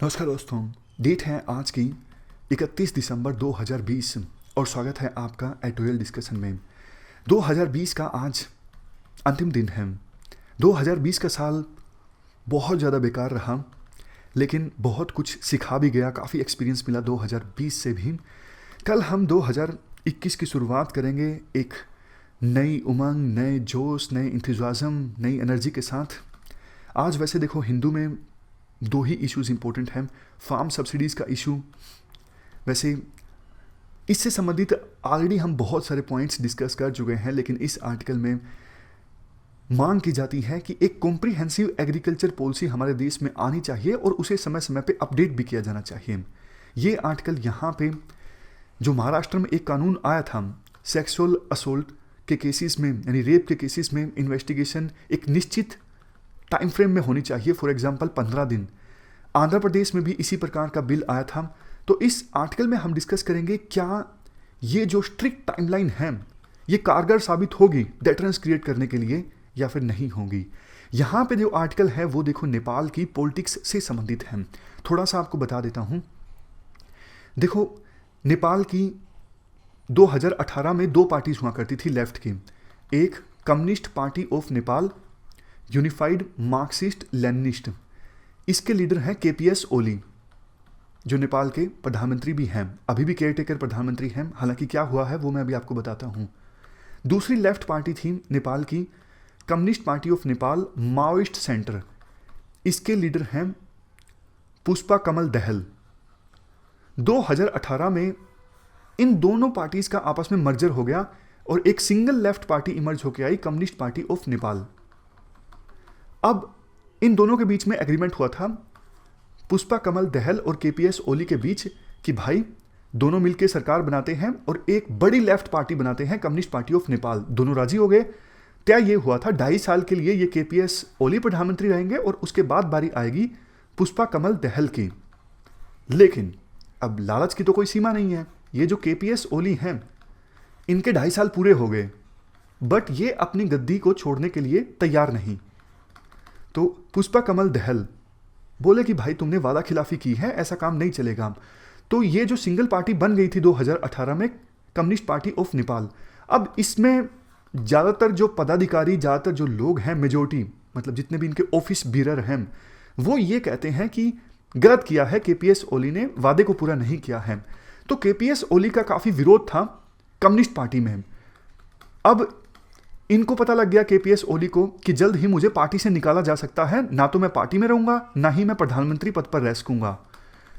नमस्कार दोस्तों। डेट है आज की 31 दिसंबर 2020 और स्वागत है आपका एडिटोरियल डिस्कशन में। 2020 का आज अंतिम दिन है। 2020 का साल बहुत ज़्यादा बेकार रहा, लेकिन बहुत कुछ सिखा भी गया, काफ़ी एक्सपीरियंस मिला 2020 से भी। कल हम 2021 की शुरुआत करेंगे एक नई उमंग, नए जोश, नए इंथुजियाज्म, नई एनर्जी के साथ। आज वैसे देखो, हिंदू में दो ही इश्यूज इंपॉर्टेंट हैं। फार्म सब्सिडीज़ का इशू, वैसे इससे संबंधित ऑलरेडी हम बहुत सारे पॉइंट्स डिस्कस कर चुके हैं, लेकिन इस आर्टिकल में मांग की जाती है कि एक कॉम्प्रिहेंसिव एग्रीकल्चर पॉलिसी हमारे देश में आनी चाहिए और उसे समय समय पे अपडेट भी किया जाना चाहिए। ये आर्टिकल यहाँ पे जो महाराष्ट्र में एक कानून आया था, सेक्सुअल असोल्ट के केसेस में, यानी रेप के केसेस में इन्वेस्टिगेशन एक निश्चित टाइम फ्रेम में होनी चाहिए, फॉर एग्जांपल 15 दिन। आंध्र प्रदेश में भी इसी प्रकार का बिल आया था। तो इस आर्टिकल में हम डिस्कस करेंगे क्या ये जो स्ट्रिक्ट टाइमलाइन है ये कारगर साबित होगी डेटरेंस क्रिएट करने के लिए या फिर नहीं होगी। यहाँ पे जो आर्टिकल है वो देखो नेपाल की पॉलिटिक्स से संबंधित है। थोड़ा सा आपको बता देता हूँ। देखो, नेपाल की 2018 में दो पार्टीज हुआ करती थी लेफ्ट की। एक communist party of Nepal, unified Marxist Leninist. इसके लीडर हैं केपीएस ओली, जो नेपाल के प्रधानमंत्री भी हैं, अभी भी केयरटेकर प्रधानमंत्री हैं। हालांकि क्या हुआ है वो मैं अभी आपको बताता हूं। दूसरी लेफ्ट पार्टी थी नेपाल की communist party of Nepal, Maoist centre. इसके लीडर हैं पुष्पा कमल दहल। 2018 में इन दोनों पार्टीज का आपस में मर्जर हो गया और एक सिंगल लेफ्ट पार्टी इमर्ज होकर आई, कम्युनिस्ट पार्टी ऑफ नेपाल। अब इन दोनों के बीच में एग्रीमेंट हुआ था पुष्पा कमल दहल और केपीएस ओली के बीच कि भाई दोनों मिलकर सरकार बनाते हैं और एक बड़ी लेफ्ट पार्टी बनाते हैं, कम्युनिस्ट पार्टी ऑफ नेपाल। दोनों राजी हो गए। तय ये हुआ था 2.5 साल के लिए ये केपीएस ओली प्रधानमंत्री रहेंगे और उसके बाद बारी आएगी पुष्पा कमल दहल की। लेकिन अब लालच की तो कोई सीमा नहीं है। ये जो केपीएस ओली हैं इनके 2.5 साल पूरे हो गए, बट ये अपनी गद्दी को छोड़ने के लिए तैयार नहीं। तो पुष्पा कमल दहल बोले कि भाई तुमने वादा खिलाफी की है, ऐसा काम नहीं चलेगा। तो ये जो सिंगल पार्टी बन गई थी 2018 में, कम्युनिस्ट पार्टी ऑफ नेपाल, अब इसमें ज़्यादातर जो पदाधिकारी, ज़्यादातर जो लोग हैं, मेजोरिटी मतलब जितने भी इनके ऑफिस बीरर हैं, वो ये कहते हैं कि गलत किया है केपीएस ओली ने, वादे को पूरा नहीं किया है। तो केपीएस ओली का काफ़ी विरोध था कम्युनिस्ट पार्टी में। अब इनको पता लग गया केपीएस ओली को कि जल्द ही मुझे पार्टी से निकाला जा सकता है, ना तो मैं पार्टी में रहूंगा ना ही मैं प्रधानमंत्री पद पर रह सकूंगा।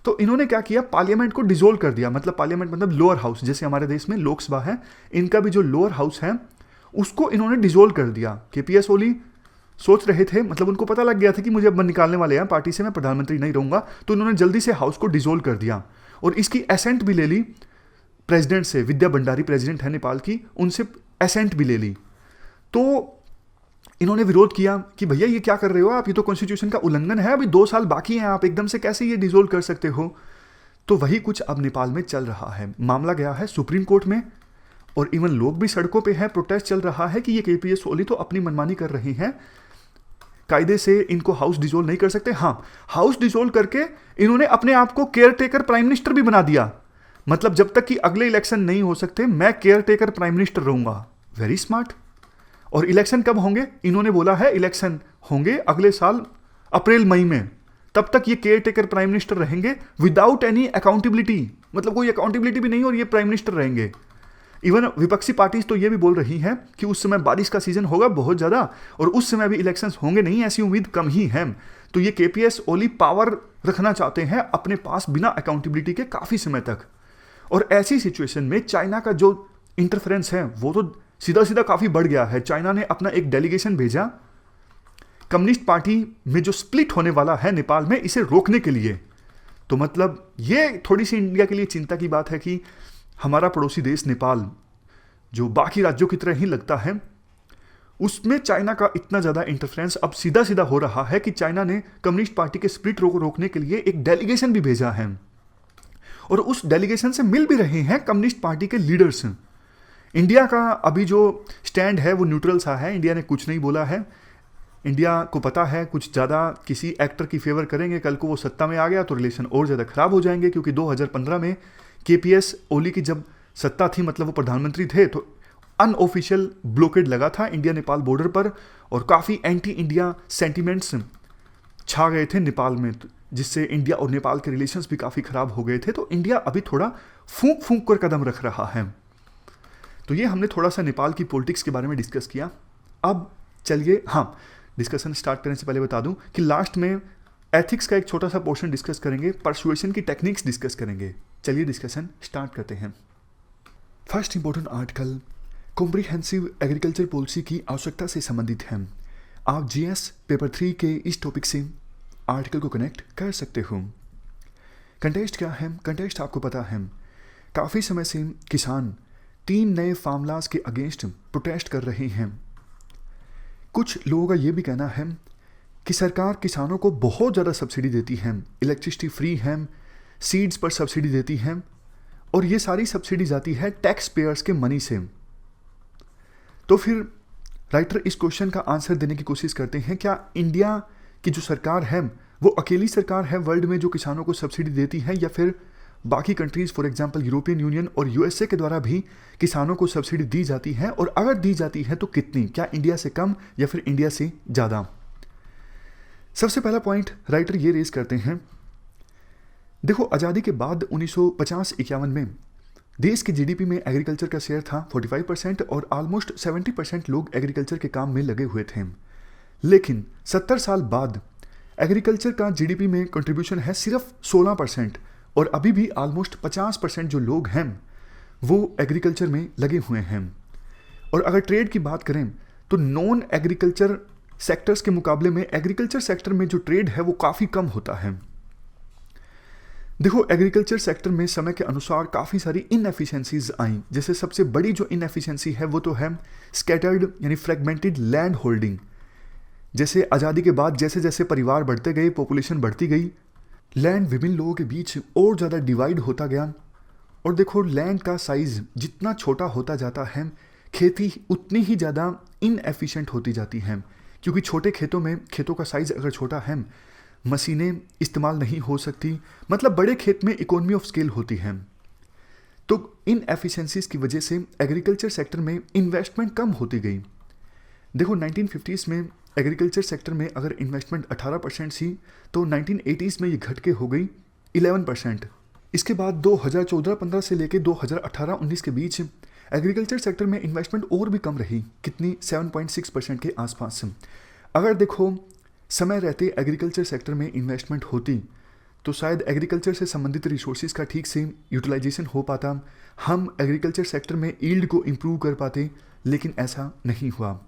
तो इन्होंने क्या किया, पार्लियामेंट को डिसोल्व कर दिया। मतलब पार्लियामेंट मतलब लोअर हाउस, जैसे हमारे देश में लोकसभा है, इनका भी जो लोअर हाउस है उसको इन्होंने डिसोल्व कर दिया। केपीएस ओली सोच रहे थे, मतलब उनको पता लग गया था कि मुझे अब निकालने वाले हैं पार्टी से, मैं प्रधानमंत्री नहीं रहूंगा, तो इन्होंने जल्दी से हाउस को डिसोल्व कर दिया और इसकी एसेंट भी ले ली प्रेसिडेंट से। विद्या भंडारी प्रेसिडेंट है नेपाल की, उनसे एसेंट भी ले ली। तो इन्होंने विरोध किया कि भैया ये क्या कर रहे हो आप, ये तो कॉन्स्टिट्यूशन का उल्लंघन है, अभी 2 साल बाकी हैं, आप एकदम से कैसे ये डिसोल्व कर सकते हो। तो वही कुछ अब नेपाल में चल रहा है। मामला गया है सुप्रीम कोर्ट में और इवन लोग भी सड़कों पे हैं, प्रोटेस्ट चल रहा है कि ये केपीएस ओली तो अपनी मनमानी कर रही हैं, कायदे से इनको हाउस डिसोल्व नहीं कर सकते। हाँ, हाउस डिसोल्व करके इन्होंने अपने आप को केयरटेकर प्राइम मिनिस्टर भी बना दिया। मतलब जब तक कि अगले इलेक्शन नहीं हो सकते मैं केयरटेकर प्राइम मिनिस्टर रहूंगा। Very smart. और इलेक्शन कब होंगे, इन्होंने बोला है इलेक्शन होंगे अगले साल अप्रैल मई में। तब तक ये केयर टेकर प्राइम मिनिस्टर रहेंगे विदाउट एनी अकाउंटेबिलिटी, मतलब कोई अकाउंटेबिलिटी भी नहीं, और ये प्राइम मिनिस्टर रहेंगे। इवन विपक्षी पार्टीज तो ये भी बोल रही हैं कि उस समय बारिश का सीजन होगा बहुत ज़्यादा और उस समय भी इलेक्शंस होंगे नहीं, ऐसी उम्मीद कम ही है। तो ये केपीएस ओली पावर रखना चाहते हैं अपने पास बिना अकाउंटेबिलिटी के काफ़ी समय तक। और ऐसी सिचुएशन में चाइना का जो इंटरफेरेंस है वो तो सीधा सीधा काफ़ी बढ़ गया है। चाइना ने अपना एक डेलीगेशन भेजा कम्युनिस्ट पार्टी में जो स्प्लिट होने वाला है नेपाल में, इसे रोकने के लिए। तो मतलब ये थोड़ी सी इंडिया के लिए चिंता की बात है कि हमारा पड़ोसी देश नेपाल, जो बाकी राज्यों की तरह ही लगता है, उसमें चाइना का इतना ज़्यादा इंटरफेरेंस अब सीधा सीधा हो रहा है कि चाइना ने कम्युनिस्ट पार्टी के स्प्लिट रोकने के लिए एक डेलीगेशन भी भेजा है और उस डेलीगेशन से मिल भी रहे हैं कम्युनिस्ट पार्टी के लीडर्स। इंडिया का अभी जो स्टैंड है वो न्यूट्रल सा है, इंडिया ने कुछ नहीं बोला है। इंडिया को पता है कुछ ज़्यादा किसी एक्टर की फेवर करेंगे, कल को वो सत्ता में आ गया तो रिलेशन और ज़्यादा ख़राब हो जाएंगे, क्योंकि 2015 में KPS ओली की जब सत्ता थी, मतलब वो प्रधानमंत्री थे, तो अनऑफिशियल ब्लॉकेड लगा था इंडिया नेपाल बॉर्डर पर और काफ़ी एंटी इंडिया सेंटिमेंट्स छा गए थे नेपाल में, जिससे इंडिया और नेपाल के रिलेशंस भी काफ़ी ख़राब हो गए थे। तो इंडिया अभी थोड़ा फूंक फूंक कर कदम रख रहा है। तो ये हमने थोड़ा सा नेपाल की पॉलिटिक्स के बारे में डिस्कस किया। अब चलिए, हाँ, डिस्कशन स्टार्ट करने से पहले बता दूं कि लास्ट में एथिक्स का एक छोटा सा पोर्शन डिस्कस करेंगे, परसुएशन की टेक्निक्स डिस्कस करेंगे। चलिए डिस्कशन स्टार्ट करते हैं। First important article comprehensive agriculture policy की आवश्यकता से संबंधित है। आप GS पेपर 3 के इस टॉपिक से आर्टिकल को कनेक्ट कर सकते हो। कंटेस्ट क्या है? कंटेस्ट आपको पता है, काफ़ी समय से किसान 3 नए फार्म लॉज के अगेंस्ट प्रोटेस्ट कर रहे हैं। कुछ लोगों का ये भी कहना है कि सरकार किसानों को बहुत ज़्यादा सब्सिडी देती है, इलेक्ट्रिसिटी फ्री है, सीड्स पर सब्सिडी देती है, और ये सारी सब्सिडी जाती है टैक्स पेयर्स के मनी से। तो फिर राइटर इस क्वेश्चन का आंसर देने की कोशिश करते हैं, क्या इंडिया की जो सरकार है वो अकेली सरकार है वर्ल्ड में जो किसानों को सब्सिडी देती है, या फिर बाकी countries for example European union और USA के द्वारा भी किसानों को सब्सिडी दी जाती है, और अगर दी जाती है तो कितनी? क्या इंडिया से कम या फिर इंडिया से ज़्यादा? सबसे पहला पॉइंट राइटर ये रेज करते हैं, देखो आज़ादी के बाद 1950-51 में देश के GDP में एग्रीकल्चर का शेयर था 45% और ऑलमोस्ट 70% लोग एग्रीकल्चर के काम में लगे हुए थे। लेकिन 70 साल बाद एग्रीकल्चर का GDP में कंट्रीब्यूशन है सिर्फ 16%, और अभी भी ऑलमोस्ट 50% जो लोग हैं वो एग्रीकल्चर में लगे हुए हैं। और अगर ट्रेड की बात करें तो नॉन एग्रीकल्चर सेक्टर्स के मुकाबले में एग्रीकल्चर सेक्टर में जो ट्रेड है वो काफ़ी कम होता है। देखो एग्रीकल्चर सेक्टर में समय के अनुसार काफ़ी सारी इनएफिशिएंसीज आई, जैसे सबसे बड़ी जो इनएफिशिएंसी है वो तो है स्कैटर्ड यानी फ्रेगमेंटेड लैंड होल्डिंग। जैसे आज़ादी के बाद जैसे जैसे परिवार बढ़ते गए, पॉपुलेशन बढ़ती गई, लैंड विभिन्न लोगों के बीच और ज़्यादा डिवाइड होता गया। और देखो लैंड का साइज़ जितना छोटा होता जाता है, खेती उतनी ही ज़्यादा इनएफिशिएंट होती जाती है, क्योंकि छोटे खेतों में खेतों का साइज़ अगर छोटा है, मशीनें इस्तेमाल नहीं हो सकती, मतलब बड़े खेत में इकोनॉमी ऑफ स्केल होती है। तो इन एफिशिएंसीज की वजह से एग्रीकल्चर सेक्टर में इन्वेस्टमेंट कम होती गई। देखो 1950s में एग्रीकल्चर सेक्टर में अगर इन्वेस्टमेंट 18% थी तो 1980s में ये घट के हो गई 11%। इसके बाद 2014-15 से लेके 2018-19 के बीच एग्रीकल्चर सेक्टर में इन्वेस्टमेंट और भी कम रही, कितनी 7.6% के आसपास। अगर देखो समय रहते एग्रीकल्चर सेक्टर में इन्वेस्टमेंट होती तो शायद एग्रीकल्चर से संबंधित रिसोर्सेज का ठीक से यूटिलाइजेशन हो पाता, हम एग्रीकल्चर सेक्टर में यील्ड को इम्प्रूव कर पाते, लेकिन ऐसा नहीं हुआ।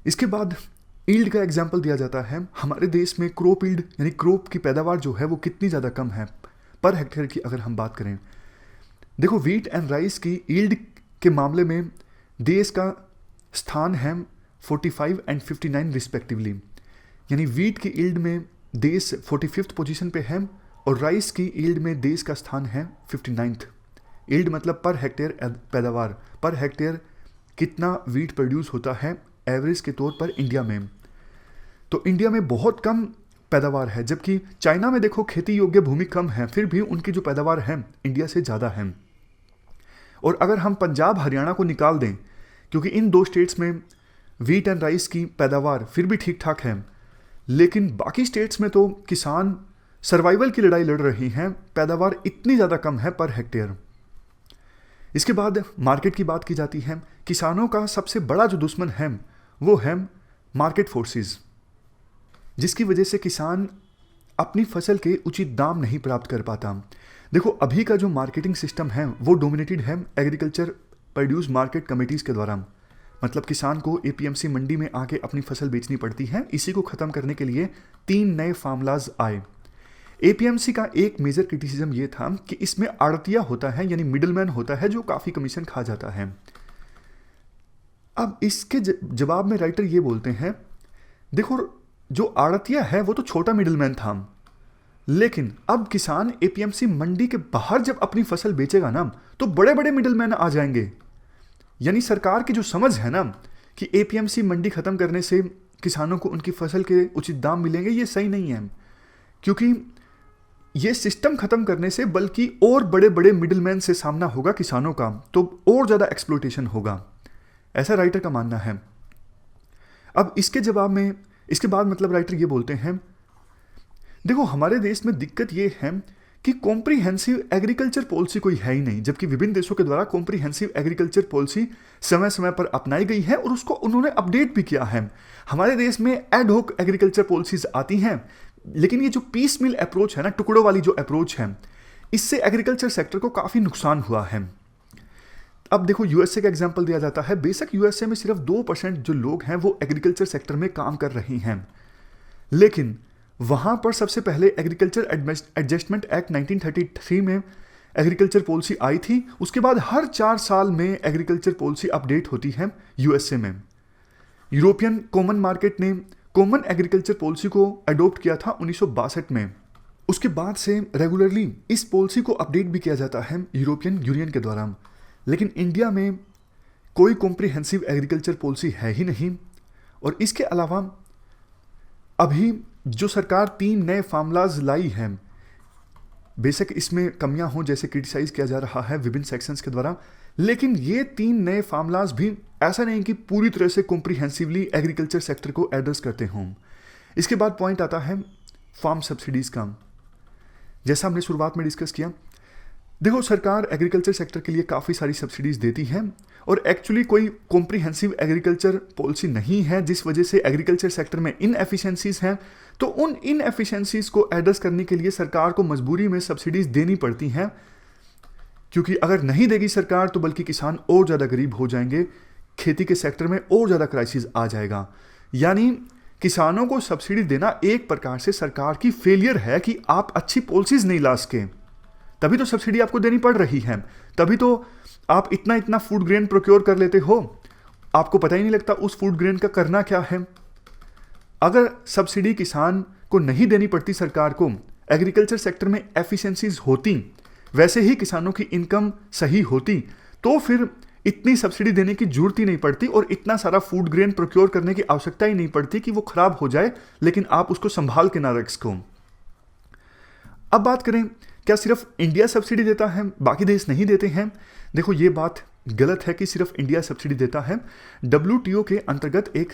इसके बाद यील्ड का एग्जाम्पल दिया जाता है, हमारे देश में क्रॉप यील्ड यानी क्रॉप की पैदावार जो है वो कितनी ज़्यादा कम है पर हेक्टेयर की अगर हम बात करें। देखो व्हीट एंड राइस की यील्ड के मामले में देश का स्थान है 45 एंड 59 रिस्पेक्टिवली, यानी व्हीट की यील्ड में देश 45th पोजीशन पे है और राइस की यील्ड में देश का स्थान है 59th। यील्ड मतलब पर हेक्टेयर पैदावार, पर हेक्टेयर कितना व्हीट प्रोड्यूस होता है एवरेज के तौर पर इंडिया में। तो इंडिया में बहुत कम पैदावार है, जबकि चाइना में देखो खेती योग्य भूमि कम है, फिर भी उनकी जो पैदावार है इंडिया से ज़्यादा है। और अगर हम पंजाब हरियाणा को निकाल दें, क्योंकि इन दो स्टेट्स में व्हीट एंड राइस की पैदावार फिर भी ठीक ठाक है, लेकिन बाकी स्टेट्स में तो किसान सर्वाइवल की लड़ाई लड़ रही हैं, पैदावार इतनी ज़्यादा कम है पर हेक्टेयर। इसके बाद मार्केट की बात की जाती है। किसानों का सबसे बड़ा जो दुश्मन है वो है मार्केट फोर्सेस, जिसकी वजह से किसान अपनी फसल के उचित दाम नहीं प्राप्त कर पाता। देखो अभी का जो मार्केटिंग सिस्टम है वो डोमिनेटेड है एग्रीकल्चर प्रोड्यूस मार्केट कमेटीज़ के द्वारा, मतलब किसान को APMC मंडी में आके अपनी फसल बेचनी पड़ती है। इसी को ख़त्म करने के लिए 3 नए फार्म लॉज आए। APMC का एक मेजर क्रिटिसिज्म ये था कि इसमें आड़तिया होता है, यानी मिडलमैन होता है जो काफ़ी कमीशन खा जाता है। अब इसके जवाब में राइटर ये बोलते हैं, देखो जो आड़तिया है वो तो छोटा मिडलमैन था, लेकिन अब किसान APMC मंडी के बाहर जब अपनी फसल बेचेगा ना तो बड़े बड़े मिडलमैन आ जाएंगे। यानी सरकार की जो समझ है ना कि APMC मंडी ख़त्म करने से किसानों को उनकी फसल के उचित दाम मिलेंगे, ये सही नहीं है, क्योंकि ये सिस्टम खत्म करने से बल्कि और बड़े बड़े मिडिलमैन से सामना होगा किसानों का, तो और ज़्यादा एक्सप्लॉयटेशन होगा, ऐसा राइटर का मानना है। अब इसके जवाब में, इसके बाद मतलब राइटर ये बोलते हैं, देखो हमारे देश में दिक्कत ये है कि कॉम्प्रिहेंसिव एग्रीकल्चर पॉलिसी कोई है ही नहीं, जबकि विभिन्न देशों के द्वारा कॉम्प्रिहेंसिव एग्रीकल्चर पॉलिसी समय समय पर अपनाई गई है और उसको उन्होंने अपडेट भी किया है। हमारे देश में एड हॉक एग्रीकल्चर पॉलिसीज आती हैं, लेकिन ये जो पीस मिल अप्रोच है ना, टुकड़ों वाली जो अप्रोच है, इससे एग्रीकल्चर सेक्टर को काफ़ी नुकसान हुआ है। अब देखो यूएसए का एग्जांपल दिया जाता है, बेशक यूएसए में सिर्फ 2% जो लोग हैं वो एग्रीकल्चर सेक्टर में काम कर रहे हैं, लेकिन वहाँ पर सबसे पहले एग्रीकल्चर एडजस्टमेंट एक्ट 1933 में एग्रीकल्चर पॉलिसी आई थी। उसके बाद हर 4 साल में एग्रीकल्चर पॉलिसी अपडेट होती है यूएसए में। यूरोपियन कॉमन मार्केट ने कॉमन एग्रीकल्चर पॉलिसी को अडॉप्ट किया था 1962 में। उसके बाद से रेगुलरली इस पॉलिसी को अपडेट भी किया जाता है यूरोपियन यूनियन के द्वारा, लेकिन इंडिया में कोई कॉम्प्रिहेंसिव एग्रीकल्चर पॉलिसी है ही नहीं। और इसके अलावा अभी जो सरकार 3 नए फार्मूलाज लाई हैं, बेशक इसमें कमियां हों जैसे क्रिटिसाइज किया जा रहा है विभिन्न सेक्शंस के द्वारा, लेकिन ये 3 नए फार्मूलाज भी ऐसा नहीं कि पूरी तरह से कॉम्प्रिहेंसिवली एग्रीकल्चर सेक्टर को एड्रेस करते हों। इसके बाद पॉइंट आता है फार्म सब्सिडीज़ का। जैसा हमने शुरुआत में डिस्कस किया, देखो सरकार एग्रीकल्चर सेक्टर के लिए काफ़ी सारी सब्सिडीज़ देती है और एक्चुअली कोई कॉम्प्रिहेंसिव एग्रीकल्चर पॉलिसी नहीं है, जिस वजह से एग्रीकल्चर सेक्टर में इनएफिशिएंसीज हैं। तो उन इनएफिशिएंसीज को एड्रेस करने के लिए सरकार को मजबूरी में सब्सिडीज़ देनी पड़ती हैं, क्योंकि अगर नहीं देगी सरकार तो बल्कि किसान और ज़्यादा गरीब हो जाएंगे, खेती के सेक्टर में और ज़्यादा क्राइसिस आ जाएगा। यानी किसानों को सब्सिडी देना एक प्रकार से सरकार की फेलियर है कि आप अच्छी पॉलिसीज़ नहीं ला सके, तभी तो सब्सिडी आपको देनी पड़ रही है, तभी तो आप इतना इतना फूड ग्रेन प्रोक्योर कर लेते हो, आपको पता ही नहीं लगता उस फूड ग्रेन का करना क्या है। अगर सब्सिडी किसान को नहीं देनी पड़ती सरकार को, एग्रीकल्चर सेक्टर में एफिशिएंसीज होती, वैसे ही किसानों की इनकम सही होती, तो फिर इतनी सब्सिडी देने की जरूरत ही नहीं पड़ती और इतना सारा फूड ग्रेन प्रोक्योर करने की आवश्यकता ही नहीं पड़ती कि वो खराब हो जाए लेकिन आप उसको संभाल के ना रख सको। अब बात करें, क्या सिर्फ इंडिया सब्सिडी देता है, बाकी देश नहीं देते हैं? देखो ये बात गलत है कि सिर्फ इंडिया सब्सिडी देता है। WTO के अंतर्गत एक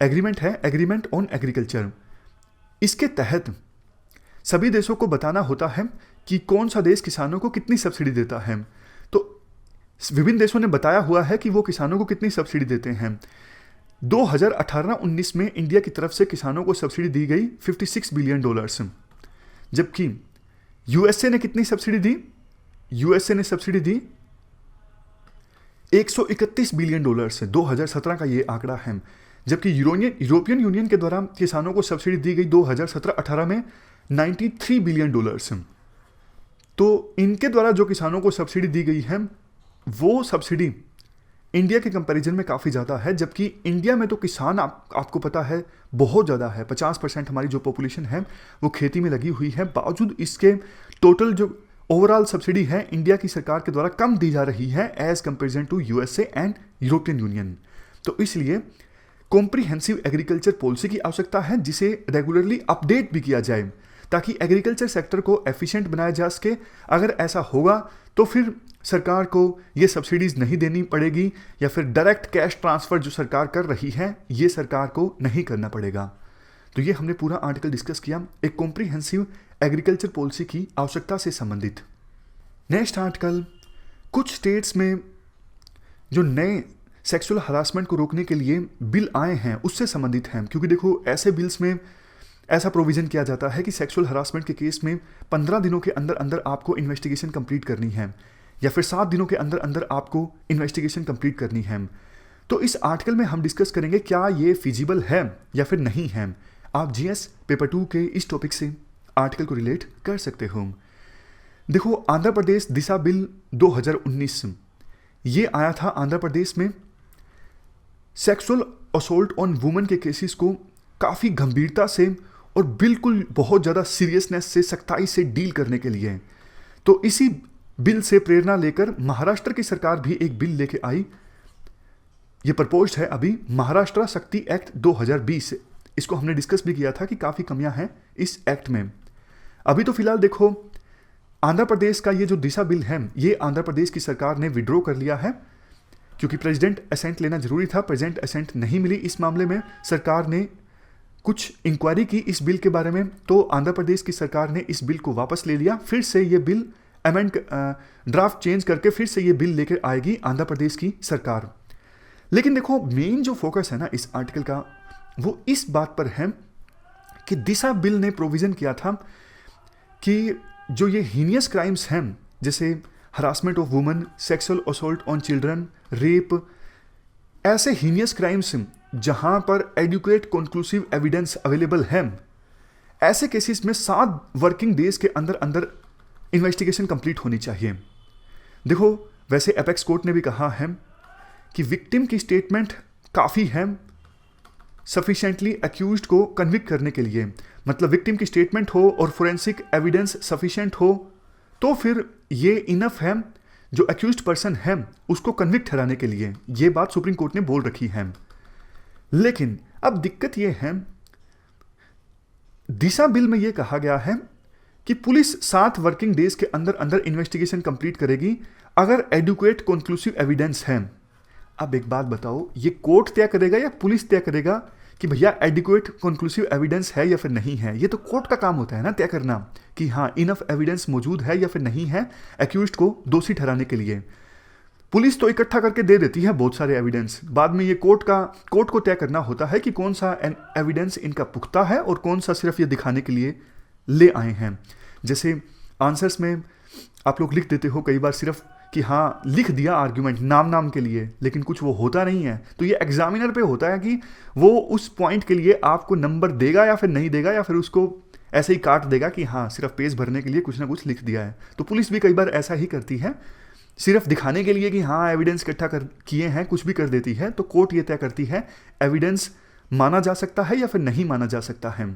एग्रीमेंट है, एग्रीमेंट ऑन एग्रीकल्चर। इसके तहत सभी देशों को बताना होता है कि कौन सा देश किसानों को कितनी सब्सिडी देता है। तो विभिन्न देशों ने बताया हुआ है कि वो किसानों को कितनी सब्सिडी देते हैं। 2018-19 में इंडिया की तरफ से किसानों को सब्सिडी दी गई $56 बिलियन, जबकि यूएसए ने कितनी सब्सिडी दी? यूएसए ने सब्सिडी दी $131 बिलियन, 2017 का ये आंकड़ा है। जबकि यूरोपियन यूनियन के द्वारा किसानों को सब्सिडी दी गई 2017-18 में $93 बिलियन। तो इनके द्वारा जो किसानों को सब्सिडी दी गई है वो सब्सिडी इंडिया के कंपैरिजन में काफ़ी ज़्यादा है, जबकि इंडिया में तो किसान आपको पता है बहुत ज़्यादा है। 50% हमारी जो पॉपुलेशन है वो खेती में लगी हुई है। बावजूद इसके टोटल जो ओवरऑल सब्सिडी है इंडिया की सरकार के द्वारा कम दी जा रही है as comparison to USA and European Union. तो इसलिए कॉम्प्रिहेंसिव एग्रीकल्चर पॉलिसी की आवश्यकता है, जिसे रेगुलरली अपडेट भी किया जाए ताकि एग्रीकल्चर सेक्टर को एफिशिएंट बनाया जा सके। अगर ऐसा होगा तो फिर सरकार को ये सब्सिडीज नहीं देनी पड़ेगी, या फिर डायरेक्ट कैश ट्रांसफर जो सरकार कर रही है ये सरकार को नहीं करना पड़ेगा। तो ये हमने पूरा आर्टिकल डिस्कस किया एक कॉम्प्रिहेंसिव एग्रीकल्चर पॉलिसी की आवश्यकता से संबंधित। नेक्स्ट आर्टिकल कुछ स्टेट्स में जो नए सेक्सुअल हरासमेंट को रोकने के लिए बिल आए हैं उससे संबंधित हैं, क्योंकि देखो ऐसे बिल्स में ऐसा प्रोविजन किया जाता है कि सेक्सुअल हरासमेंट के केस में 15 दिनों के अंदर अंदर आपको इन्वेस्टिगेशन कंप्लीट करनी है, या फिर 7 दिनों के अंदर अंदर आपको इन्वेस्टिगेशन कंप्लीट करनी है। तो इस आर्टिकल में हम डिस्कस करेंगे क्या ये फिजिबल है या फिर नहीं है। आप GS पेपर 2 के इस टॉपिक से आर्टिकल को रिलेट कर सकते हो। देखो आंध्र प्रदेश दिशा बिल 2019 ये आया था आंध्र प्रदेश में सेक्सुअल असोल्ट ऑन वुमेन के केसेस को काफ़ी गंभीरता से और बिल्कुल बहुत ज़्यादा सीरियसनेस से सख्ताई से डील करने के लिए। तो इसी बिल से प्रेरणा लेकर महाराष्ट्र की सरकार भी एक बिल लेके आई ये प्रपोज्ड है अभी महाराष्ट्र शक्ति एक्ट 2020। इसको हमने डिस्कस भी किया था कि काफ़ी कमियां हैं इस एक्ट में। अभी तो फिलहाल देखो आंध्र प्रदेश का ये जो दिशा बिल है ये आंध्र प्रदेश की सरकार ने विड्रॉ कर लिया है, क्योंकि प्रेसिडेंट असेंट लेना जरूरी था। प्रेसिडेंट असेंट नहीं मिली इस मामले में, सरकार ने कुछ इंक्वायरी की इस बिल के बारे में, तो आंध्र प्रदेश की सरकार ने इस बिल को वापस ले लिया। फिर से ये बिल ड्राफ्ट चेंज करके फिर से ये बिल लेकर आएगी आंध्र प्रदेश की सरकार। लेकिन देखो मेन जो फोकस है ना इस आर्टिकल का वो इस बात पर है कि दिशा बिल ने प्रोविजन किया था कि जो ये हीनियस क्राइम्स हैं जैसे harassment of women, sexual assault on children, rape, ऐसे हीनियस क्राइम्स जहां पर एडुकेट कंक्लूसिव एविडेंस अवेलेबल है, ऐसे केसेस में 7 वर्किंग डेज के अंदर अंदर इन्वेस्टिगेशन कंप्लीट होनी चाहिए। देखो वैसे एपेक्स कोर्ट ने भी कहा है कि विक्टिम की स्टेटमेंट काफ़ी है सफिशिएंटली अक्यूज्ड को कन्विक्ट करने के लिए, मतलब विक्टिम की स्टेटमेंट हो और फोरेंसिक एविडेंस सफिशिएंट हो तो फिर ये इनफ है जो अक्यूज्ड पर्सन है उसको कन्विक्ट ठहराने के लिए। ये बात सुप्रीम कोर्ट ने बोल रखी है। लेकिन अब दिक्कत ये है, दिशा बिल में ये कहा गया है कि पुलिस 7 वर्किंग डेज के अंदर अंदर इन्वेस्टिगेशन कंप्लीट करेगी अगर एडुकेट कंक्लूसिव एविडेंस है। अब एक बात बताओ, ये कोर्ट तय करेगा या पुलिस तय करेगा कि भैया एडिक्वेट कंक्लूसिव एविडेंस है या फिर नहीं है? ये तो कोर्ट का काम होता है ना तय करना कि हाँ इनफ एविडेंस मौजूद है या फिर नहीं है एक्यूज्ड को दोषी ठहराने के लिए। पुलिस तो इकट्ठा करके दे देती है बहुत सारे एविडेंस, बाद में ये कोर्ट को तय करना होता है कि कौन सा एविडेंस इनका पुख्ता है और कौन सा सिर्फ ये दिखाने के लिए ले आए हैं। जैसे आंसर्स में आप लोग लिख देते हो कई बार सिर्फ कि हाँ लिख दिया आर्ग्यूमेंट नाम के लिए, लेकिन कुछ वो होता नहीं है। तो ये एग्जामिनर पे होता है कि वो उस पॉइंट के लिए आपको नंबर देगा या फिर नहीं देगा, या फिर उसको ऐसे ही काट देगा कि हाँ सिर्फ पेज भरने के लिए कुछ ना कुछ लिख दिया है। तो पुलिस भी कई बार ऐसा ही करती है, सिर्फ दिखाने के लिए कि हाँ एविडेंस इकट्ठा किए हैं, कुछ भी कर देती है। तो कोर्ट ये तय करती है एविडेंस माना जा सकता है या फिर नहीं माना जा सकता है।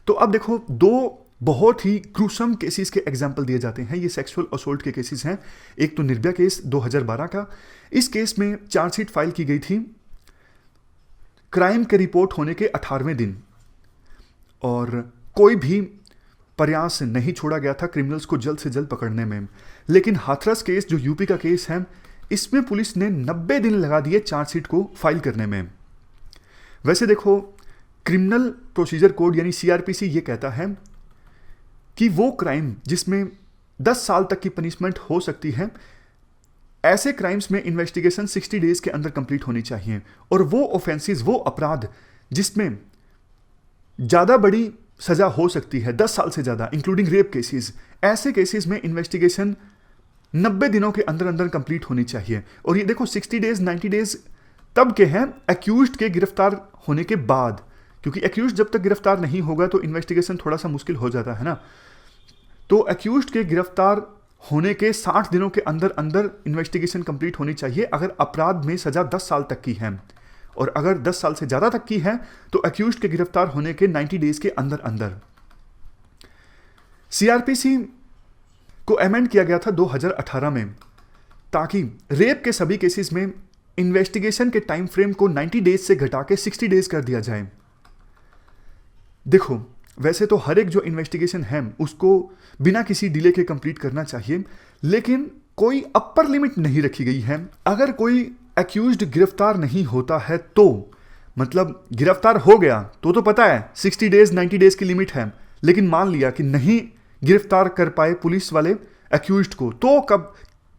तो अब देखो 2 बहुत ही ग्रूसम केसेस के एग्जाम्पल दिए जाते हैं। ये सेक्सुअल असोल्ट के केसेस हैं। एक तो निर्भया केस 2012 का, इस केस में चार्जशीट फाइल की गई थी क्राइम के रिपोर्ट होने के 18वें दिन, और कोई भी प्रयास नहीं छोड़ा गया था क्रिमिनल्स को जल्द से जल्द पकड़ने में। लेकिन हाथरस केस जो यूपी का केस है, इसमें पुलिस ने 90 दिन लगा दिए चार्जशीट को फाइल करने में। वैसे देखो क्रिमिनल प्रोसीजर कोड यानी सीआरपीसी ये कहता है कि वो क्राइम जिसमें 10 साल तक की पनिशमेंट हो सकती है, ऐसे क्राइम्स में इन्वेस्टिगेशन 60 डेज के अंदर कंप्लीट होनी चाहिए। और वो ऑफेंसेस, वो अपराध जिसमें ज़्यादा बड़ी सजा हो सकती है 10 साल से ज़्यादा, इंक्लूडिंग रेप केसेस, ऐसे केसेस में इन्वेस्टिगेशन 90 दिनों के अंदर अंदर कंप्लीट होनी चाहिए। और ये देखो 60 डेज 90 डेज तब के हैं एक्यूज्ड के गिरफ्तार होने के बाद, क्योंकि एक्यूज्ड जब तक गिरफ्तार नहीं होगा तो इन्वेस्टिगेशन थोड़ा सा मुश्किल हो जाता है ना। तो एक्यूज्ड के गिरफ्तार होने के 60 दिनों के अंदर अंदर इन्वेस्टिगेशन कंप्लीट होनी चाहिए अगर अपराध में सजा 10 साल तक की है, और अगर 10 साल से ज़्यादा तक की है तो एक्यूज्ड के गिरफ्तार होने के 90 डेज के अंदर अंदर। सीआरपीसी को अमेंड किया गया था 2018 में, ताकि रेप के सभी केसेस में इन्वेस्टिगेशन के टाइम फ्रेम को 90 डेज से घटा के 60 डेज कर दिया जाए। देखो वैसे तो हर एक जो इन्वेस्टिगेशन है उसको बिना किसी डिले के कंप्लीट करना चाहिए, लेकिन कोई अपर लिमिट नहीं रखी गई है। अगर कोई एक्यूज्ड गिरफ्तार नहीं होता है तो मतलब गिरफ्तार हो गया तो पता है 60 डेज 90 डेज की लिमिट है, लेकिन मान लिया कि नहीं गिरफ्तार कर पाए पुलिस वाले एक्यूज्ड को, तो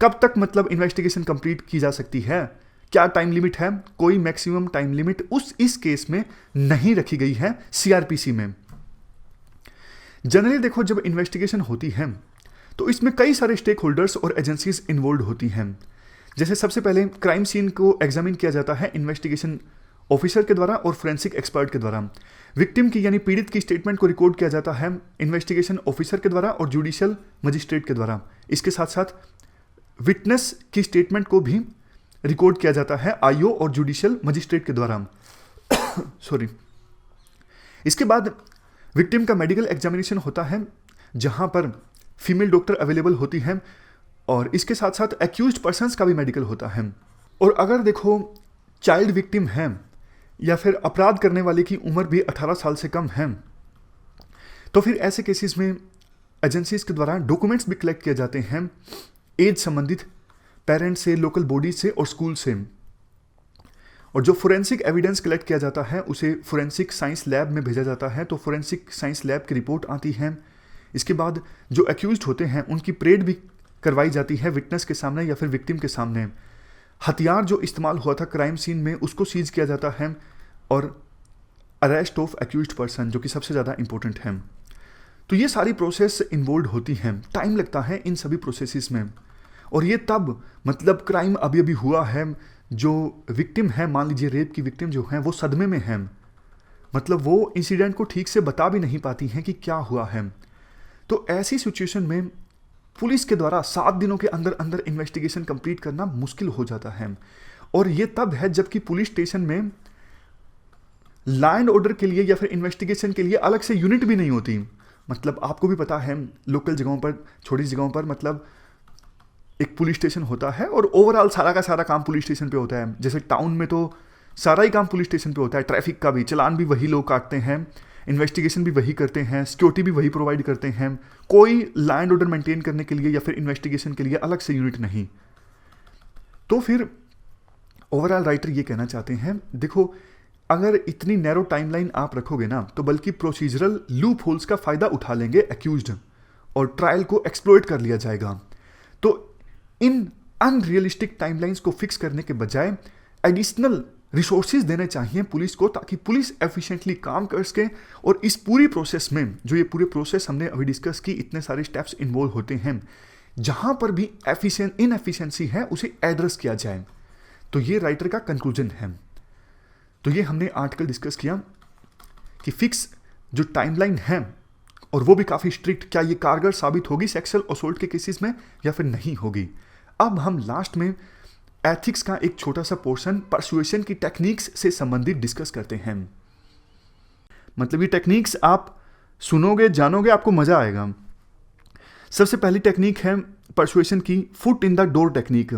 कब तक मतलब इन्वेस्टिगेशन कंप्लीट की जा सकती है? क्या टाइम लिमिट है? कोई मैक्सिमम टाइम लिमिट इस केस में नहीं रखी गई है सीआरपीसी में। जनरली देखो जब इन्वेस्टिगेशन होती है तो इसमें कई सारे स्टेक होल्डर्स और एजेंसीज इन्वॉल्व होती हैं। जैसे सबसे पहले क्राइम सीन को एग्जामिन किया जाता है इन्वेस्टिगेशन ऑफिसर के द्वारा और फोरेंसिक एक्सपर्ट के द्वारा। विक्टिम की यानी पीड़ित की स्टेटमेंट को रिकॉर्ड किया जाता है इन्वेस्टिगेशन ऑफिसर के द्वारा और जुडिशियल मजिस्ट्रेट के द्वारा। इसके साथ साथ विटनेस की स्टेटमेंट को भी रिकॉर्ड किया जाता है आईओ और जुडिशियल मजिस्ट्रेट के द्वारा। सॉरी। इसके बाद विक्टिम का मेडिकल एग्जामिनेशन होता है जहां पर फीमेल डॉक्टर अवेलेबल होती हैं, और इसके साथ साथ एक्यूज्ड पर्सन्स का भी मेडिकल होता है। और अगर देखो चाइल्ड विक्टिम है या फिर अपराध करने वाले की उम्र भी 18 साल से कम है, तो फिर ऐसे केसेस में एजेंसीज के द्वारा डॉक्यूमेंट्स भी कलेक्ट किए जाते हैं एज संबंधित, पेरेंट्स से, लोकल बॉडी से और स्कूल से। और जो फोरेंसिक एविडेंस कलेक्ट किया जाता है उसे फोरेंसिक साइंस लैब में भेजा जाता है, तो फोरेंसिक साइंस लैब की रिपोर्ट आती है। इसके बाद जो एक्यूज्ड होते हैं उनकी परेड भी करवाई जाती है विटनेस के सामने या फिर विक्टिम के सामने। हथियार जो इस्तेमाल हुआ था क्राइम सीन में उसको सीज किया जाता है, और अरेस्ट ऑफ एक्यूज्ड पर्सन जो कि सबसे ज़्यादा इंपॉर्टेंट है। तो ये सारी प्रोसेस इन्वॉल्व होती हैं, टाइम लगता है इन सभी प्रोसेसेस में। और ये तब मतलब क्राइम अभी अभी हुआ है, जो विक्टिम है, मान लीजिए रेप की विक्टिम जो है वो सदमे में है, मतलब वो इंसिडेंट को ठीक से बता भी नहीं पाती हैं कि क्या हुआ है। तो ऐसी सिचुएशन में पुलिस के द्वारा 7 दिनों के अंदर अंदर इन्वेस्टिगेशन कंप्लीट करना मुश्किल हो जाता है। और ये तब है जबकि पुलिस स्टेशन में लॉ एंड ऑर्डर के लिए या फिर इन्वेस्टिगेशन के लिए अलग से यूनिट भी नहीं होती। मतलब आपको भी पता है लोकल जगहों पर, छोटी जगहों पर मतलब एक पुलिस स्टेशन होता है और ओवरऑल सारा का सारा काम पुलिस स्टेशन पे होता है। जैसे टाउन में तो सारा ही काम पुलिस स्टेशन पे होता है, ट्रैफिक का भी, चालान भी वही लोग काटते हैं, इन्वेस्टिगेशन भी वही करते हैं, सिक्योरिटी भी वही प्रोवाइड करते हैं। कोई लॉ एंड ऑर्डर मेंटेन करने के लिए या फिर इन्वेस्टिगेशन के लिए अलग से यूनिट नहीं। तो फिर ओवरऑल राइटर ये कहना चाहते हैं, देखो अगर इतनी नैरो टाइमलाइन आप रखोगे ना तो बल्कि प्रोसीजरल लूप होल्स का फायदा उठा लेंगे एक्यूज्ड और ट्रायल को एक्सप्लॉइट कर लिया जाएगा। तो इन अनरियलिस्टिक टाइमलाइंस को फिक्स करने के बजाय एडिशनल रिसोर्सेज देने चाहिए पुलिस को, ताकि पुलिस एफिशिएंटली काम कर सके। और इस पूरी प्रोसेस में जो ये पूरे प्रोसेस हमने अभी डिस्कस की, इतने सारे स्टेप्स इन्वॉल्व होते हैं, जहां पर भी इनएफिशिएंसी है उसे एड्रेस किया जाए। तो ये राइटर का कंक्लूजन है। तो ये हमने आर्टिकल डिस्कस किया कि फिक्स जो टाइमलाइन है और वो भी काफ़ी स्ट्रिक्ट, क्या ये कारगर साबित होगी सेक्सुअल असॉल्ट के केसेस में या फिर नहीं होगी। अब हम लास्ट में एथिक्स का एक छोटा सा पोर्शन परसुएशन की टेक्निक्स से संबंधित डिस्कस करते हैं। मतलब ये टेक्निक्स आप सुनोगे, जानोगे, आपको मजा आएगा। सबसे पहली टेक्निक है परसुएशन की foot in the door technique.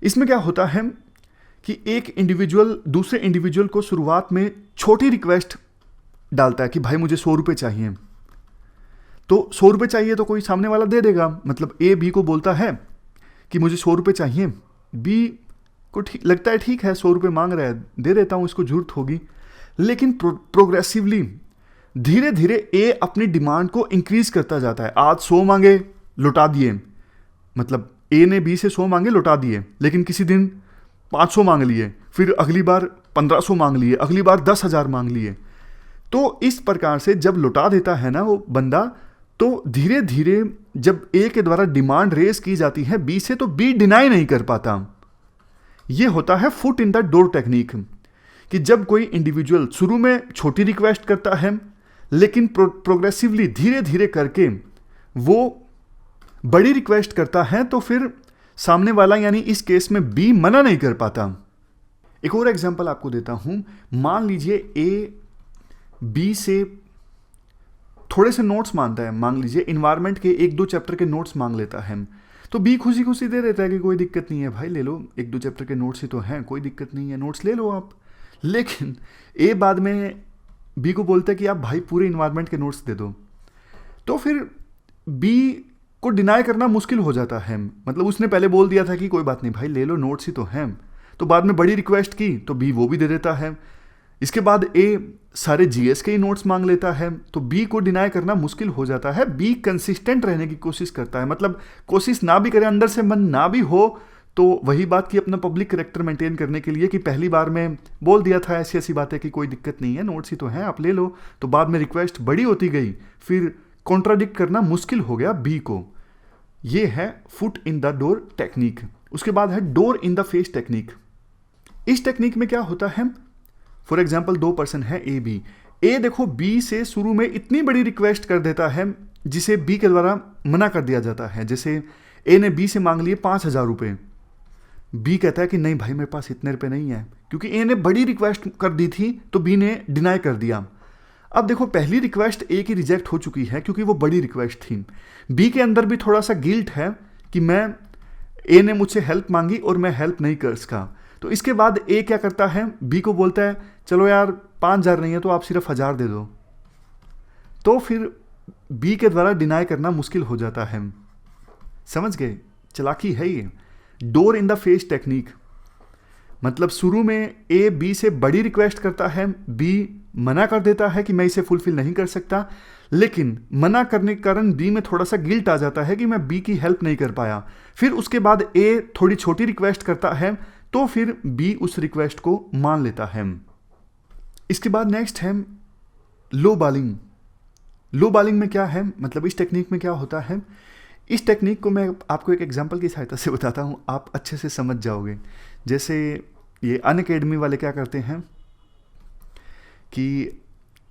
इसमें क्या होता है कि एक इंडिविजुअल दूसरे इंडिविजुअल को शुरुआत में छोटी रिक्वेस्ट डालता है कि भाई मुझे 100 रुपये चाहिए। तो 100 रुपये चाहिए तो कोई सामने वाला दे देगा। मतलब ए बी को बोलता है कि मुझे 100 रुपये चाहिए, बी को ठीक लगता है, ठीक है 100 रुपये मांग रहा है, दे देता हूँ, इसको जरूरत होगी। लेकिन प्रोग्रेसिवली धीरे धीरे ए अपनी डिमांड को इंक्रीज करता जाता है। आज 100 मांगे, लौटा दिए, मतलब ए ने बी से 100 मांगे, लौटा दिए। लेकिन किसी दिन 500 मांग लिए, फिर अगली बार 1500 मांग लिए, अगली बार 10,000 मांग लिए। तो इस प्रकार से जब लौटा देता है ना वो बंदा, तो धीरे धीरे जब ए के द्वारा डिमांड रेज की जाती है बी से, तो बी डिनाई नहीं कर पाता। ये होता है foot in the door technique, कि जब कोई इंडिविजुअल शुरू में छोटी रिक्वेस्ट करता है लेकिन प्रोग्रेसिवली धीरे धीरे करके वो बड़ी रिक्वेस्ट करता है, तो फिर सामने वाला यानी इस केस में बी मना नहीं कर पाता। एक और एग्जांपल आपको देता हूं। मान लीजिए ए बी से थोड़े से नोट्स मांगता है, मान लीजिए इन्वायरमेंट के 1-2 चैप्टर के नोट्स मांग लेता है, तो बी खुशी खुशी दे देता है कि कोई दिक्कत नहीं है भाई, ले लो, 1-2 चैप्टर के नोट्स ही तो हैं, कोई दिक्कत नहीं है, नोट्स ले लो आप। लेकिन ए बाद में बी को बोलता है कि आप भाई पूरे इन्वायरमेंट के नोट्स दे दो। तो फिर बी को डिनाई करना मुश्किल हो जाता है। मतलब उसने पहले बोल दिया था कि कोई बात नहीं भाई ले लो, नोट्स ही तो हैं, तो बाद में बड़ी रिक्वेस्ट की तो बी वो भी दे देता है। इसके बाद ए सारे जीएस के ही नोट्स मांग लेता है, तो बी को डिनाई करना मुश्किल हो जाता है। बी कंसिस्टेंट रहने की कोशिश करता है, मतलब कोशिश ना भी करे, अंदर से मन ना भी हो, तो वही बात की अपना पब्लिक कैरेक्टर मेंटेन करने के लिए कि पहली बार में बोल दिया था ऐसी ऐसी बातें कि कोई दिक्कत नहीं है, नोट्स ही तो हैं, आप ले लो, तो बाद में रिक्वेस्ट बड़ी होती गई, फिर कॉन्ट्राडिक्ट करना मुश्किल हो गया बी को। ये है foot in the door technique. उसके बाद है door in the face technique. इस टेक्निक में क्या होता है, फॉर एग्जाम्पल 2 पर्सन है ए बी। ए देखो बी से शुरू में इतनी बड़ी रिक्वेस्ट कर देता है जिसे बी के द्वारा मना कर दिया जाता है। जैसे ए ने बी से मांग लिए 5,000 रुपये, बी कहता है कि नहीं भाई मेरे पास इतने रुपये नहीं है, क्योंकि ए ने बड़ी रिक्वेस्ट कर दी थी तो बी ने डिनाई कर दिया। अब देखो पहली रिक्वेस्ट ए की रिजेक्ट हो चुकी है क्योंकि वो बड़ी रिक्वेस्ट थी। बी के अंदर भी थोड़ा सा गिल्ट है कि मैं ए ने मुझसे हेल्प मांगी और मैं हेल्प नहीं कर सका। तो इसके बाद ए क्या करता है, बी को बोलता है चलो यार 5,000 नहीं है तो आप सिर्फ 1,000 दे दो। तो फिर बी के द्वारा डिनाई करना मुश्किल हो जाता है। समझ गए, चालाकी है ये। Door in the face technique, मतलब शुरू में ए बी से बड़ी रिक्वेस्ट करता है, बी मना कर देता है कि मैं इसे फुलफिल नहीं कर सकता, लेकिन मना करने के कारण बी में थोड़ा सा गिल्ट आ जाता है कि मैं बी की हेल्प नहीं कर पाया। फिर उसके बाद ए थोड़ी छोटी रिक्वेस्ट करता है, तो फिर बी उस रिक्वेस्ट को मान लेता है। इसके बाद नेक्स्ट है लो बॉलिंग। लो बॉलिंग में क्या है, मतलब इस टेक्निक में क्या होता है, इस टेक्निक को मैं आपको एक एग्जांपल की सहायता से बताता हूँ, आप अच्छे से समझ जाओगे। जैसे ये अनअकैडमी वाले क्या करते हैं कि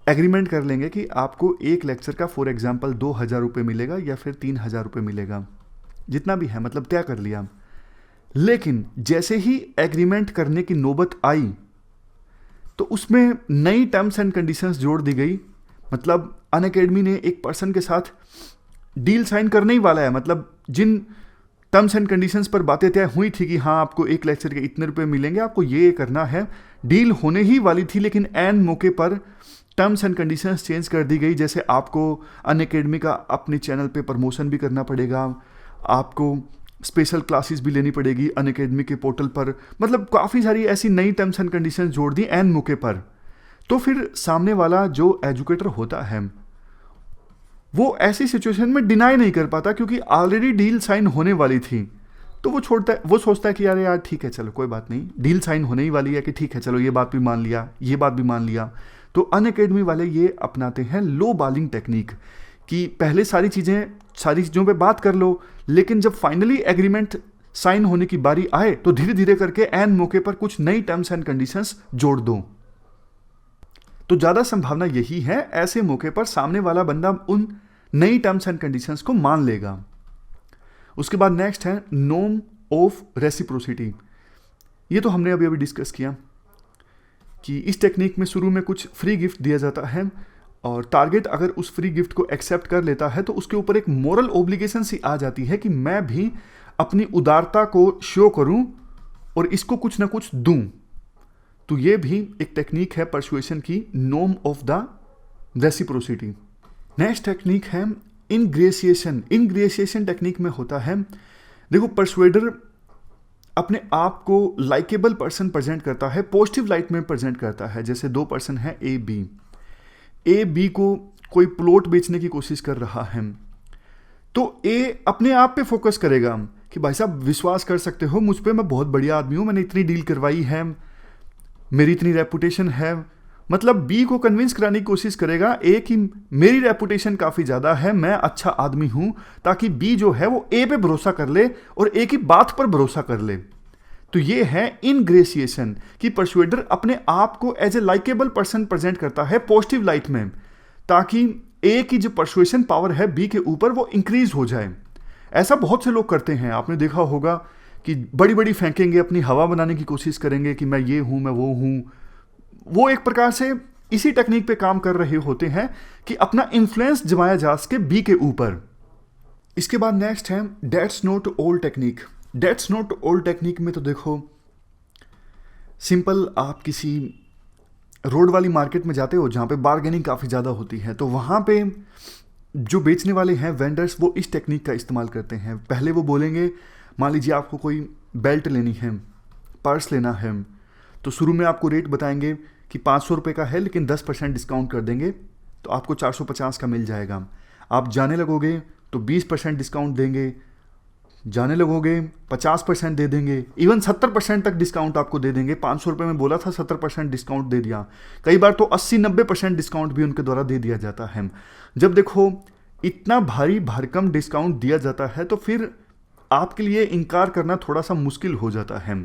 एग्रीमेंट कर लेंगे कि आपको एक लेक्चर का फॉर एग्जांपल 2,000 रुपये मिलेगा या फिर 3,000 रुपये मिलेगा, जितना भी है, मतलब तय कर लिया। लेकिन जैसे ही एग्रीमेंट करने की नौबत आई तो उसमें नई टर्म्स एंड कंडीशंस जोड़ दी गई। मतलब अनअकैडमी ने एक पर्सन के साथ डील साइन करने ही वाला है, मतलब जिन टर्म्स एंड कंडीशंस पर बातें तय हुई थी कि हाँ आपको एक लेक्चर के इतने रुपए मिलेंगे, आपको ये करना है, डील होने ही वाली थी, लेकिन एन मौके पर टर्म्स एंड कंडीशंस चेंज कर दी गई। जैसे आपको अनअकैडमी का अपने चैनल पे प्रमोशन भी करना पड़ेगा, आपको स्पेशल क्लासेस भी लेनी पड़ेगी अनअकैडमी के पोर्टल पर, मतलब काफ़ी सारी ऐसी नई टर्म्स एंड कंडीशंस जोड़ दी एन मौके पर। तो फिर सामने वाला जो एजुकेटर होता है वो ऐसी सिचुएशन में डिनाई नहीं कर पाता, क्योंकि ऑलरेडी डील साइन होने वाली थी। तो वो सोचता है कि यार ठीक है, चलो कोई बात नहीं, डील साइन होने ही वाली है, कि ठीक है चलो ये बात भी मान लिया, ये बात भी मान लिया। तो अनअकैडमी वाले ये अपनाते हैं लो बॉलिंग टेक्निक, कि पहले सारी चीज़ों पे बात कर लो, लेकिन जब फाइनली एग्रीमेंट साइन होने की बारी आए तो धीरे धीरे करके एन मौके पर कुछ नई टर्म्स एंड कंडीशंस जोड़ दो। तो ज़्यादा संभावना यही है ऐसे मौके पर सामने वाला बंदा उन नई टर्म्स एंड कंडीशंस को मान लेगा। उसके बाद नेक्स्ट है नॉर्म ऑफ रेसिप्रोसिटी। ये तो हमने अभी डिस्कस किया कि इस टेक्निक में शुरू में कुछ फ्री गिफ्ट दिया जाता है, और टारगेट अगर उस फ्री गिफ्ट को एक्सेप्ट कर लेता है तो उसके ऊपर एक मोरल ऑब्लिगेशन सी आ जाती है कि मैं भी अपनी उदारता को शो करूं और इसको कुछ ना कुछ दूं। तो ये भी एक टेक्निक है परसुएशन की, norm of the reciprocity. Next technique है इनग्रेसिएशन। इनग्रेसिएशन टेक्निक में होता है, देखो परसुएडर अपने आप को लाइकेबल पर्सन प्रेजेंट करता है, पॉजिटिव लाइट में प्रेजेंट करता है। जैसे दो पर्सन है ए बी को कोई प्लॉट बेचने की कोशिश कर रहा है, तो ए अपने आप पे फोकस करेगा कि भाई साहब विश्वास कर सकते हो मुझ पे, मैं बहुत बढ़िया आदमी हूं, मैंने इतनी डील करवाई है, मेरी इतनी रेपुटेशन है। मतलब बी को कन्विंस कराने की कोशिश करेगा ए कि मेरी रेपुटेशन काफ़ी ज़्यादा है, मैं अच्छा आदमी हूं, ताकि बी जो है वो ए पे भरोसा कर ले और ए की बात पर भरोसा कर ले। तो ये है इनग्रेसिएशन, कि परसुएडर अपने आप को as a likeable person present करता है पॉजिटिव लाइट में, ताकि ए की जो परसुएशन पावर है बी के ऊपर वो इंक्रीज हो जाए। ऐसा बहुत से लोग करते हैं, आपने देखा होगा कि बड़ी बड़ी फेंकेंगे, अपनी हवा बनाने की कोशिश करेंगे कि मैं ये हूं, मैं वो हूं। वो एक प्रकार से इसी टेक्निक पे काम कर रहे होते हैं कि अपना इन्फ्लुएंस जमाया जा सके बी के ऊपर। इसके बाद नेक्स्ट है that's not all technique. That's not all technique में तो देखो सिंपल, आप किसी रोड वाली मार्केट में जाते हो जहाँ पे बार्गेनिंग काफ़ी ज़्यादा होती है, तो वहाँ पे जो बेचने वाले हैं वेंडर्स, वो इस टेक्निक का इस्तेमाल करते हैं। पहले वो बोलेंगे, मान लीजिए आपको कोई बेल्ट लेनी है, पर्स लेना है, तो शुरू में आपको रेट बताएंगे कि 500 रुपये का है, लेकिन 10% डिस्काउंट कर देंगे तो आपको 450 का मिल जाएगा। आप जाने लगोगे तो 20% डिस्काउंट देंगे, जाने लगोगे 50% दे देंगे, इवन 70% तक डिस्काउंट आपको दे देंगे। 500 रुपये में बोला था, 70% डिस्काउंट दे दिया। कई बार तो 80-90% डिस्काउंट भी उनके द्वारा दे दिया जाता है। जब देखो इतना भारी भरकम डिस्काउंट दिया जाता है तो फिर आपके लिए इनकार करना थोड़ा सा मुश्किल हो जाता है।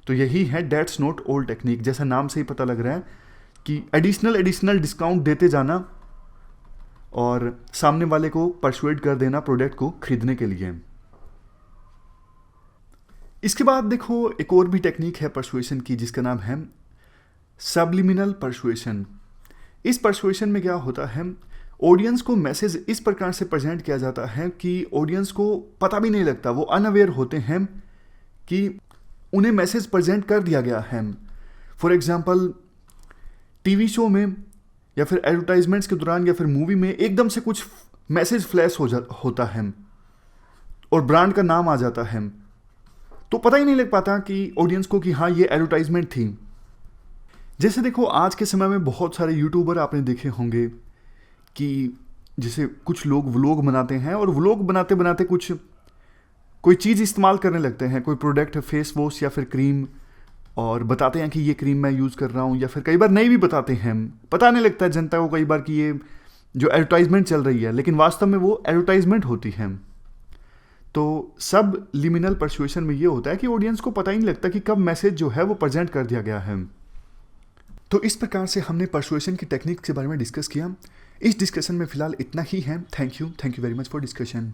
तो यही है डेट्स नॉट ऑल टेक्निक। जैसा नाम से ही पता लग रहा है कि एडिशनल डिस्काउंट देते जाना और सामने वाले को परसुएड कर देना प्रोडक्ट को खरीदने के लिए। इसके बाद देखो एक और भी टेक्निक है परसुएशन की, जिसका नाम है सबलिमिनल परसुएशन। इस परसुएशन में क्या होता है, ऑडियंस को मैसेज इस प्रकार से प्रेजेंट किया जाता है कि ऑडियंस को पता भी नहीं लगता, वो अनअवेयर होते हैं कि उन्हें मैसेज प्रेजेंट कर दिया गया है। फॉर एग्जांपल टीवी शो में या फिर एडवर्टाइजमेंट्स के दौरान या फिर मूवी में एकदम से कुछ मैसेज फ्लैश होता है और ब्रांड का नाम आ जाता है, तो पता ही नहीं लग पाता कि ऑडियंस को कि हाँ ये एडवर्टाइजमेंट थी। जैसे देखो आज के समय में बहुत सारे यूट्यूबर आपने देखे होंगे कि जैसे कुछ लोग व्लॉग बनाते हैं और व्लॉग बनाते बनाते कोई चीज़ इस्तेमाल करने लगते हैं, कोई प्रोडक्ट, फेस वॉश या फिर क्रीम, और बताते हैं कि ये क्रीम मैं यूज़ कर रहा हूँ, या फिर कई बार नहीं भी बताते हैं। पता नहीं लगता है जनता को कई बार कि ये जो एडवर्टाइजमेंट चल रही है, लेकिन वास्तव में वो एडवर्टाइजमेंट होती है। तो सब लिमिनल परसुएशन में ये होता है कि ऑडियंस को पता ही नहीं लगता कि कब मैसेज जो है वो प्रेजेंट कर दिया गया है। तो इस प्रकार से हमने परसुएशन की टेक्निक के बारे में डिस्कस किया। इस डिस्कशन में फिलहाल इतना ही है। Thank you very much for discussion.